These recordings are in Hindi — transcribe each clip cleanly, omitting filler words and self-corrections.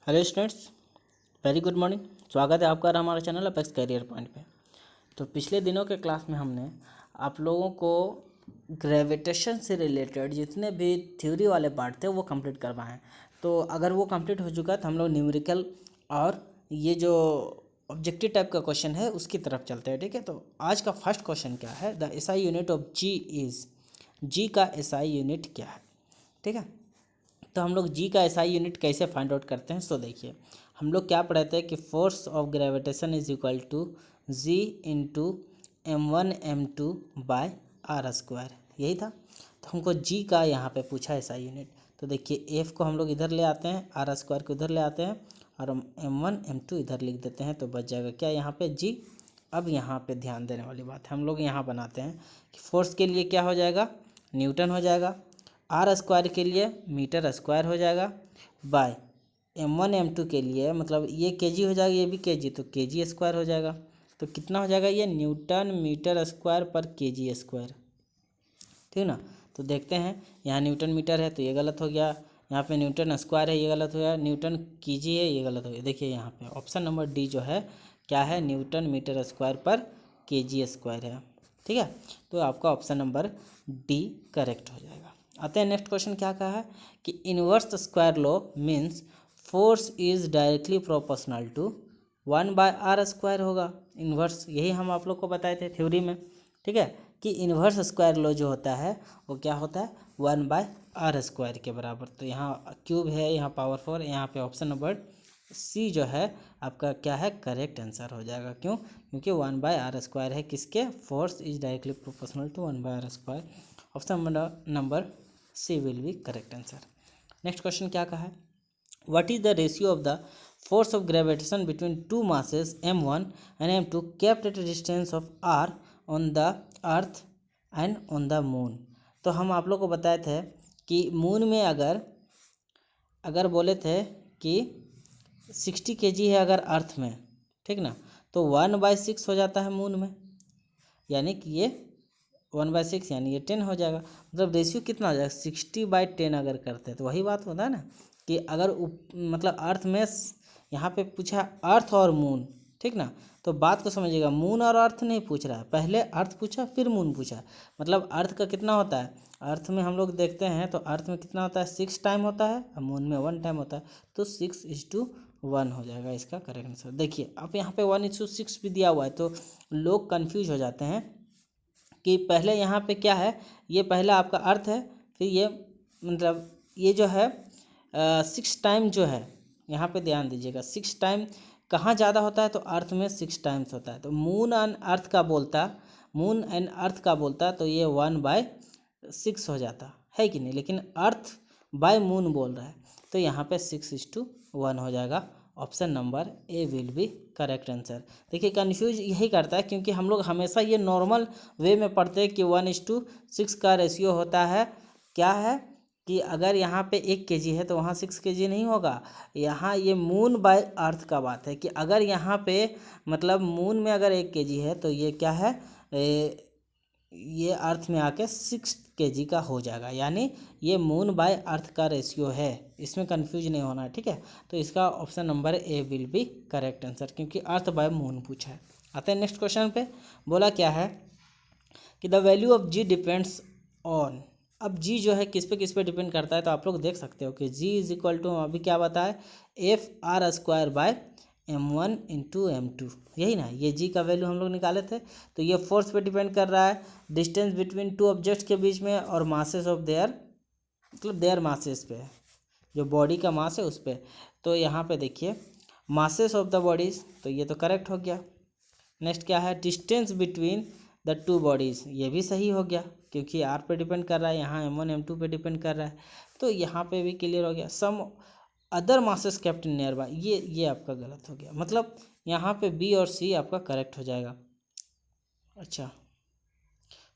Hello students, very good morning. स्वागत है आपका हमारे चैनल अपेक्स करियर पॉइंट पे। तो पिछले दिनों के क्लास में हमने आप लोगों को ग्रेविटेशन से रिलेटेड जितने भी थ्योरी वाले पार्ट थे वो कंप्लीट करवाएं। तो अगर वो कंप्लीट हो चुका तो हम लोग न्यूमेरिकल और ये जो ऑब्जेक्टिव टाइप का क्वेश्चन है उसकी तरफ चलते हैं। ठीक है, तो आज का फर्स्ट क्वेश्चन क्या है, the S I unit of G is, G का एसआई यूनिट क्या है। ठीक है, तो हम लोग जी का एसआई यूनिट कैसे फाइंड आउट करते हैं। सो देखिए, हम लोग क्या पढ़े थे कि force of gravitation is equal to G into m1 m2 by r square, यही था। तो हमको जी का यहाँ पे पूछा एसआई यूनिट। तो देखिए, एफ को हम लोग इधर ले आते हैं, आर स्क्वायर को इधर ले आते हैं और हम m1 m2 इधर लिख देते हैं, तो बच जाएगा क्या यहाँ पे जी। अब यहाँ पे ध्यान देने वाली बात है, हम लोग यहाँ बनाते हैं कि फोर्स के लिए क्या हो जाएगा, न्यूटन हो जाएगा। आर स्क्वायर के लिए मीटर स्क्वायर हो जाएगा, बाय m1 m2 के लिए मतलब ये केजी हो जाएगा, ये भी केजी, तो केजी स्क्वायर हो जाएगा। तो कितना हो जाएगा ये, न्यूटन मीटर स्क्वायर पर केजी स्क्वायर। ठीक ना। तो देखते हैं, यहाँ न्यूटन मीटर है तो ये गलत हो गया, यहाँ पे न्यूटन स्क्वायर है ये गलत हो गया, न्यूटन केजी है ये गलत हो गया। देखिए यहाँ पे ऑप्शन नंबर डी जो है क्या है, न्यूटन मीटर स्क्वायर पर केजी स्क्वायर है। ठीक है, तो आपका ऑप्शन नंबर डी करेक्ट हो जाएगा। आते हैं नेक्स्ट क्वेश्चन, क्या कहा है कि inverse square law means force is directly proportional to 1/r² होगा। इन्वर्स यही हम आप लोग को बताए थे थ्योरी में। ठीक है, कि इन्वर्स स्क्वायर लॉ जो होता है वो क्या होता है, 1/r² के बराबर। तो यहाँ क्यूब है, यहाँ पावर 4, यहाँ पे ऑप्शन नंबर सी जो है आपका क्या है, करेक्ट आंसर हो जाएगा। क्यों, क्योंकि 1/r² है किसके, force is directly proportional to 1/r²। Option number C will be correct answer. Next question क्या कहा है, what is the ratio of the force of gravitation between two masses m1 and m2 kept at a distance of r on the earth and on the moon। तो हम आप लोग को बताए थे कि मून में अगर बोले थे कि 60 kg है अगर अर्थ में, ठीक ना, तो 1/6 हो जाता है मून में, यानी कि ये 1/6 यानी ये 10 हो जाएगा। मतलब रेशियो कितना हो जाएगा, 60/10 अगर करते हैं तो वही बात होता है ना कि अगर मतलब अर्थ में यहाँ पे पूछा अर्थ और मून, ठीक ना, तो बात को समझिएगा, मून और अर्थ नहीं पूछ रहा है, पहले अर्थ पूछा फिर मून पूछा। मतलब अर्थ का कितना होता है, अर्थ में हम लोग देखते हैं तो अर्थ में कितना होता है, 6 टाइम होता है और मून में 1 टाइम होता है, तो 6:1 हो जाएगा इसका करेक्ट आंसर। देखिए अब यहाँ पे 1:6 भी दिया हुआ है, तो लोग कन्फ्यूज हो जाते हैं कि पहले यहाँ पे क्या है, ये पहला आपका अर्थ है, फिर ये मतलब ये जो है 6 टाइम जो है, यहाँ पे ध्यान दीजिएगा, 6 टाइम कहाँ ज़्यादा होता है, तो अर्थ में 6 टाइम्स होता है। तो मून एंड अर्थ का बोलता, मून एंड अर्थ का बोलता तो ये 1/6 हो जाता है कि नहीं, लेकिन अर्थ बाय मून बोल रहा है तो यहाँ पे 6:1 हो जाएगा। Option number A will be correct answer. देखिए कन्फ्यूज यही करता है क्योंकि हम लोग हमेशा ये नॉर्मल वे में पढ़ते हैं कि 1:6 का रेशियो होता है, क्या है कि अगर यहाँ पे 1 kg है तो वहाँ 6 kg नहीं होगा। यहाँ ये मून बाय अर्थ का बात है कि अगर यहाँ पे मतलब मून में अगर 1 kg है तो ये क्या है, ये अर्थ में आके 6 kg का हो जाएगा, यानी ये मून बाय अर्थ का रेशियो है, इसमें कंफ्यूज नहीं होना है। ठीक है, तो इसका option number A will be correct answer, क्योंकि अर्थ बाय मून पूछा है। आते हैं नेक्स्ट क्वेश्चन पे, बोला क्या है कि the value of G depends on. अब जी जो है किस पे डिपेंड करता है, तो आप लोग देख सकते हो कि जी इज इक्वल टू अभी क्या बताए, F r²/m1 × m2, यही ना, ये जी का वैल्यू हम लोग निकाले थे। तो ये फोर्स पे डिपेंड कर रहा है, डिस्टेंस बिटवीन टू ऑब्जेक्ट्स के बीच में, और मासेस ऑफ देयर मतलब देयर मासेस पे, जो बॉडी का मास है उस पर। तो यहाँ पे देखिए मासेस ऑफ द बॉडीज़, तो ये तो करेक्ट हो गया। नेक्स्ट क्या है, distance between the two bodies, ये भी सही हो गया क्योंकि आर पे डिपेंड कर रहा है, यहाँ m1 m2 पे डिपेंड कर रहा है, तो यहाँ पे भी क्लियर हो गया। Some other masses kept nearby, ये आपका गलत हो गया, मतलब यहाँ पे बी और सी आपका करेक्ट हो जाएगा। अच्छा,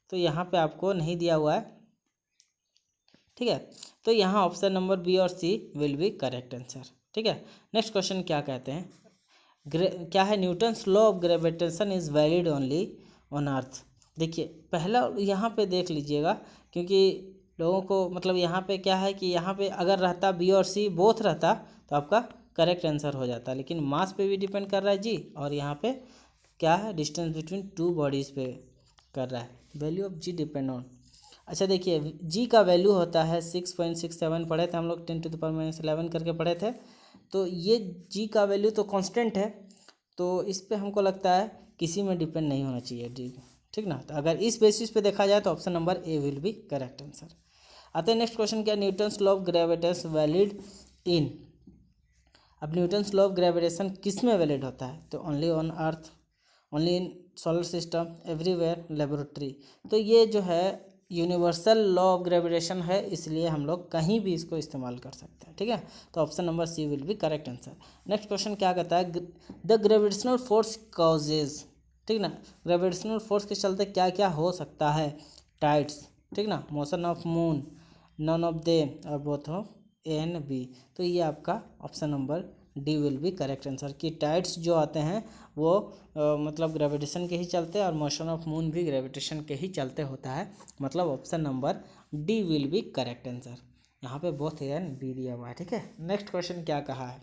तो यहाँ पे आपको नहीं दिया हुआ है, ठीक है, तो यहाँ ऑप्शन नंबर बी और सी विल बी करेक्ट आंसर। ठीक है, नेक्स्ट क्वेश्चन क्या कहते हैं, क्या है, Newton's law of gravitation is valid only on earth. देखिए पहला यहाँ पे देख लीजिएगा, क्योंकि लोगों को मतलब यहाँ पे क्या है कि यहाँ पे अगर रहता बी और सी बोथ रहता तो आपका करेक्ट आंसर हो जाता, लेकिन मास पे भी डिपेंड कर रहा है जी, और यहाँ पे क्या है, डिस्टेंस बिटवीन टू बॉडीज़ पे कर रहा है। Value of G depend on, अच्छा देखिए जी का वैल्यू होता है 6.67 पढ़े थे हम लोग, 10⁻11 करके पढ़े थे। तो ये जी का वैल्यू तो कांस्टेंट है, तो इस पे हमको लगता है किसी में डिपेंड नहीं होना चाहिए जी, ठीक ना। तो अगर इस बेसिस पे देखा जाए तो option number A will be correct answer. आते हैं नेक्स्ट क्वेश्चन, क्या Newton's law of gravitation valid in, अब न्यूटन्स लॉ ऑफ ग्रेविटेशन किस में वैलिड होता है, तो only on earth, only in solar system, everywhere, laboratory. तो ये जो है यूनिवर्सल लॉ ऑफ ग्रेविटेशन है, इसलिए हम लोग कहीं भी इसको इस्तेमाल कर सकते हैं, ठीक है। तो option number C will be correct answer. Next question क्या कहता है, द ग्रेविटेशनल फोर्स कॉजेज, ठीक ना, ग्रेविटेशनल फोर्स के चलते क्या क्या हो सकता है, टाइड्स, ठीक ना, motion of moon, none of them और both of A and B. तो ये आपका option number D will be correct answer, कि टाइड्स जो आते हैं वो मतलब ग्रेविटेशन के ही चलते, और मोशन ऑफ मून भी ग्रेविटेशन के ही चलते होता है, मतलब option number D will be correct answer. यहाँ पे बोथ ए एंड बी दिया हुआ है, ठीक है। नेक्स्ट क्वेश्चन क्या कहा है,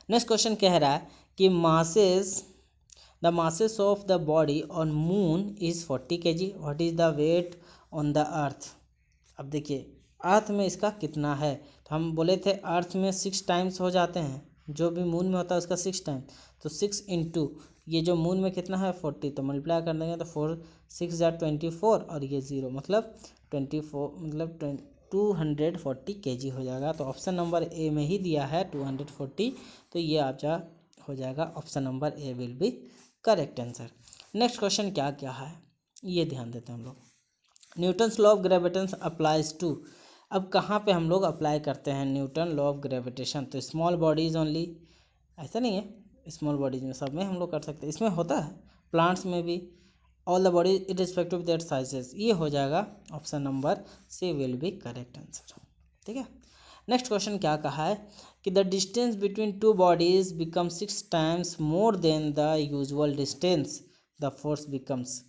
नेक्स्ट क्वेश्चन कह रहा है कि the masses of the body on moon is 40 kg, what is the weight on the earth. अब देखिए अर्थ में इसका कितना है, तो हम बोले थे अर्थ में 6 टाइम्स हो जाते हैं, जो भी मून में होता है उसका 6 टाइम, तो 6 इंटू ये जो मून में कितना है 40, तो मल्टीप्लाई कर देंगे तो 4 6 जार 24 और ये 0 मतलब 24 मतलब 240 kg हो जाएगा। तो ऑप्शन नंबर ए में ही दिया है 240, तो ये आप जा हो जाएगा option number A will be correct answer. Next question क्या क्या है ये ध्यान देते हैं हम लोग, Newton's law of gravitation applies to, अब कहाँ पे हम लोग अप्लाई करते हैं न्यूटन लॉ ऑफ ग्रेविटेशन, तो स्मॉल बॉडीज़ ओनली, ऐसा नहीं है स्मॉल बॉडीज़ में, सब में हम लोग कर सकते हैं, इसमें होता है प्लांट्स में भी, all the bodies irrespective of their sizes, ये हो जाएगा option number C will be correct answer, ठीक है। नेक्स्ट क्वेश्चन क्या कहा है कि the distance between two bodies become 6 times more than the usual distance, the force becomes,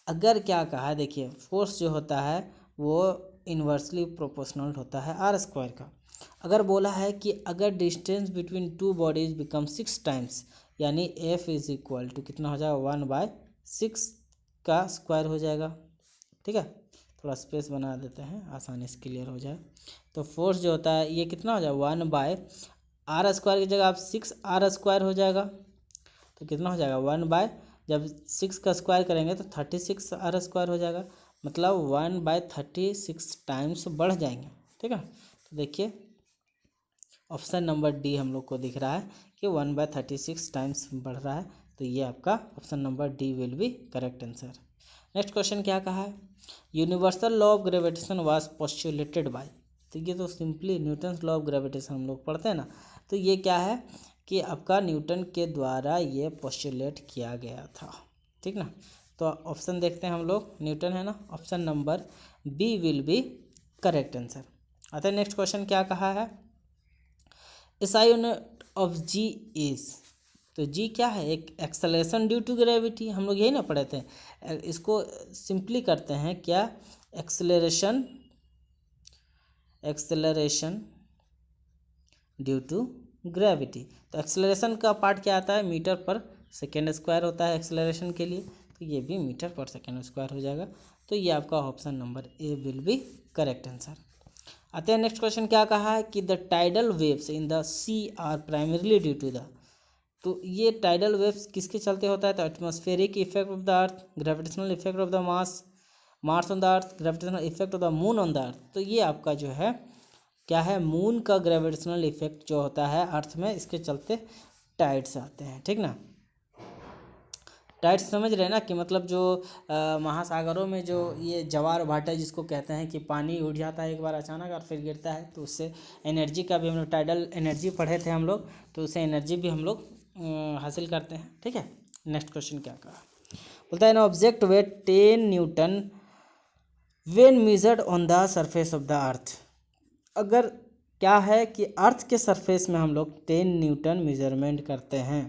अगर क्या कहा है, देखिए फोर्स जो होता है वो इन्वर्सली प्रोपोर्शनल होता है आर स्क्वायर का। अगर बोला है कि अगर distance between two bodies become 6 times, यानी एफ इज इक्वल टू कितना हो जाएगा 1/6 का स्क्वायर हो जाएगा, ठीक है। थोड़ा स्पेस बना देते हैं आसानी से क्लियर हो जाए। तो फोर्स जो होता है ये कितना हो जाएगा 1/r स्क्वायर की जगह आप 6r स्क्वायर हो जाएगा, तो कितना हो जाएगा 1 जब 6 का स्क्वायर करेंगे तो 36r स्क्वायर हो जाएगा, मतलब 1/36 टाइम्स बढ़ जाएंगे, ठीक है। तो देखिए ऑप्शन नंबर डी हम लोग को दिख रहा है कि 1/36 टाइम्स बढ़ रहा है, तो ये आपका option number D will be correct answer. Next question क्या कहा है, universal law of gravitation was postulated by, तो ये तो simply Newton's law of gravitation हम लोग पढ़ते हैं ना, तो ये क्या है कि आपका न्यूटन के द्वारा ये पोस्टुलेट किया गया था, ठीक ना। तो ऑप्शन देखते हैं हम लोग, न्यूटन है ना, option number B will be correct answer. आते हैं नेक्स्ट क्वेश्चन क्या कहा है, SI unit of G is, तो जी क्या है, एक एक्सेलरेशन ड्यू टू ग्रेविटी, हम लोग यही ना पढ़े थे, इसको सिंपली करते हैं क्या, एक्सेलरेशन ड्यू टू ग्रेविटी। तो एक्सेलरेशन का पार्ट क्या आता है, मीटर पर सेकेंड स्क्वायर होता है एक्सेलरेशन के लिए, तो ये भी मीटर पर सेकेंड स्क्वायर हो जाएगा, तो ये आपका option number A will be correct answer. आते हैं नेक्स्ट क्वेश्चन क्या कहा है कि the tidal waves in the sea are primarily due to the, तो ये टाइडल वेव्स किसके चलते होता है, तो atmospheric effect of the earth, gravitational effect of the Mars on the earth, gravitational effect of the moon on the earth. तो ये आपका जो है क्या है, मून का ग्रेविटेशनल इफेक्ट जो होता है अर्थ में, इसके चलते टाइड्स आते हैं, ठीक ना। टाइड्स समझ रहे हैं ना, कि मतलब जो महासागरों में जो ये ज्वार भाटा जिसको कहते हैं कि पानी उठ जाता है एक बार अचानक और फिर गिरता है, तो उससे एनर्जी का भी हम लोग टाइडल एनर्जी पढ़े थे हम लोग, तो उससे एनर्जी भी हम लोग हासिल करते हैं, ठीक है। नेक्स्ट क्वेश्चन क्या कहा, बोलता है ना object wait 10 Newton when measured on the surface of the अर्थ, अगर क्या है कि अर्थ के सरफेस में हम लोग 10 न्यूटन मेजरमेंट करते हैं,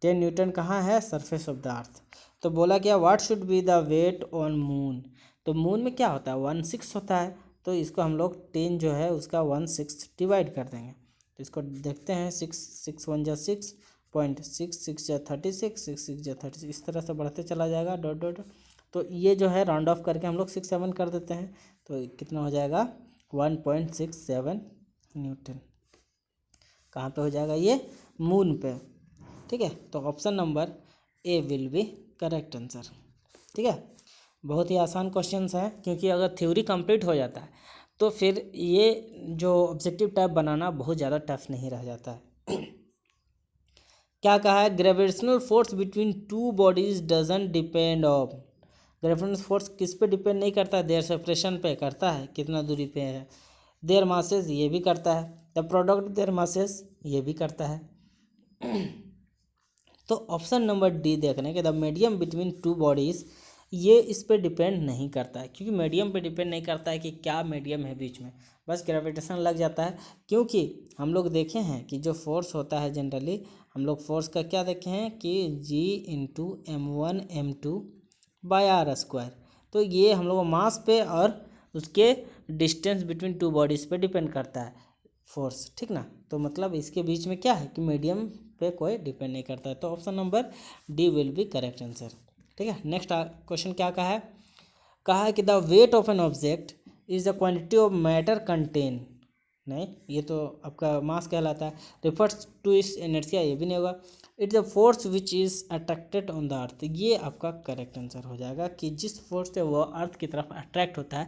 10 न्यूटन कहाँ है, सरफेस ऑफ द अर्थ। तो बोला क्या, what should be the weight on moon, तो मून में क्या होता है 1/6 होता है, तो इसको हम लोग 10 जो है उसका 1/6 डिवाइड कर देंगे, तो इसको देखते हैं, 6 1 जा 6 पॉइंट, 6 जा 36, 6 जा 36, इस तरह से बढ़ते चला जाएगा डॉट डॉट। तो ये जो है राउंड ऑफ करके हम लोग 6 7 कर देते हैं, तो कितना हो जाएगा 1.67 न्यूटन। कहाँ पे हो जाएगा ये, मून पे। ठीक है, तो option number A will be correct answer. ठीक है, बहुत ही आसान क्वेश्चंस हैं, क्योंकि अगर थ्योरी कंप्लीट हो जाता है तो फिर ये जो ऑब्जेक्टिव टाइप बनाना बहुत ज़्यादा टफ नहीं रह जाता है। क्या कहा है, gravitational force between two bodies doesn't depend on. Gravitational force किस पे डिपेंड नहीं करता है, देयर सेपरेशन पे करता है, कितना दूरी पे है। देयर मासेस ये भी करता है, द प्रोडक्ट देयर मासेस ये भी करता है। तो ऑप्शन नंबर डी देखने के the medium between two bodies, ये इस पे डिपेंड नहीं करता है, क्योंकि मीडियम पे डिपेंड नहीं करता है कि क्या मीडियम है बीच में, बस ग्रेविटेशन लग जाता है। क्योंकि हम लोग देखे हैं कि जो फोर्स होता है जनरली, हम लोग फोर्स का क्या देखे हैं कि G × M1 M2/r²। तो ये हम लोग मास पे और उसके डिस्टेंस बिटवीन टू बॉडीज़ पे डिपेंड करता है फोर्स। ठीक ना, तो मतलब इसके बीच में क्या है कि मीडियम पे कोई डिपेंड नहीं करता है। तो option number D will be correct answer. ठीक है, नेक्स्ट क्वेश्चन क्या कहा है कि the weight of an object is the quantity of matter contain. नहीं, ये तो आपका मास कहलाता है। रिफर्स टू इस इनर्शिया, ये भी नहीं होगा। It's the force which is attracted on the अर्थ, ये आपका करेक्ट आंसर हो जाएगा कि जिस फोर्स से वो अर्थ की तरफ अट्रैक्ट होता है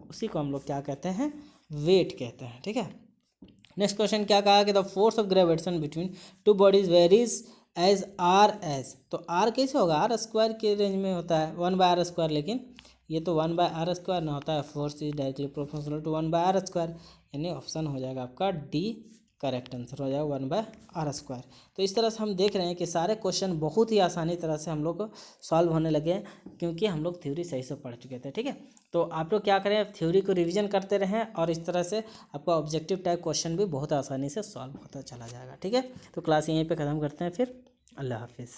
उसी को हम लोग क्या कहते हैं, वेट कहते हैं। ठीक है, नेक्स्ट क्वेश्चन क्या कहा कि the force of gravitation between two bodies varies as r as. तो आर कैसे होगा, r² के रेंज में होता है 1/r², लेकिन ये तो 1/r² ना होता है, force is directly proportional to 1/r², यानी ऑप्शन हो जाएगा आपका डी करेक्ट आंसर हो जाएगा 1/r²। तो इस तरह से हम देख रहे हैं कि सारे क्वेश्चन बहुत ही आसानी तरह से हम लोग को सॉल्व होने लगे हैं, क्योंकि हम लोग थ्योरी सही से पढ़ चुके थे। ठीक है, तो आप लोग क्या करें, थ्योरी को रिवीजन करते रहें और इस तरह से आपका ऑब्जेक्टिव टाइप क्वेश्चन भी बहुत आसानी से सॉल्व होता चला जाएगा। ठीक है, तो क्लास यहीं पे ख़त्म करते हैं, फिर अल्लाह हाफिज़।